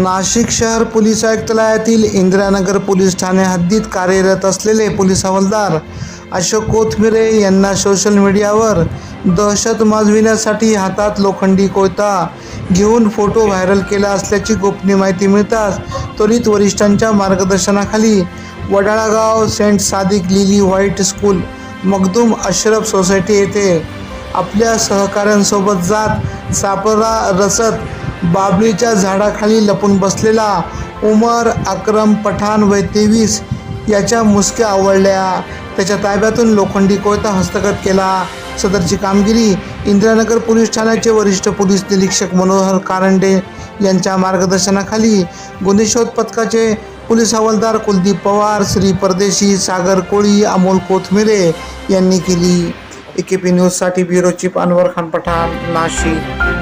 नाशिक शहर police आयुक्तालयातील Indiranagar police Thane हद्दीत कार्यरत असलेले पोलीस हवालदार अशोक कोथमिरे यांना सोशल मीडियावर दहशत माजविण्यासाठी हातात लोखंडी कोयता घेऊन फोटो व्हायरल केला असल्याची गोपनीय माहिती मिळताच त्वरित वरिष्ठांच्या मार्गदर्शनाखाली वडाळा गाव saint Sadiq lily white school Makhdoom Ashraf society येथे आपल्या सहकाऱ्यांसोबत जात सापळा रचत बाबळीच्या झाडाखाली लपून बसलेला उमर अकरम पठाण वय 23 याच्या मुसक्या आवळल्या. त्याच्या ताब्यातून लोखंडी कोयता हस्तगत केला. सदरची कामगिरी इंदिरानगर पोलीस ठाण्याचे वरिष्ठ पोलीस निरीक्षक मनोहर कारंडे यांच्या मार्गदर्शनाखाली गुन्हे शोध पथकाचे पोलीस हवालदार कुलदीप पवार, श्री परदेशी, सागर कोळी, अमोल कोथमिरे यांनी केली. AKP न्यूजसाठी ब्युरो चीफ अनवर खान पठाण, नाशिक.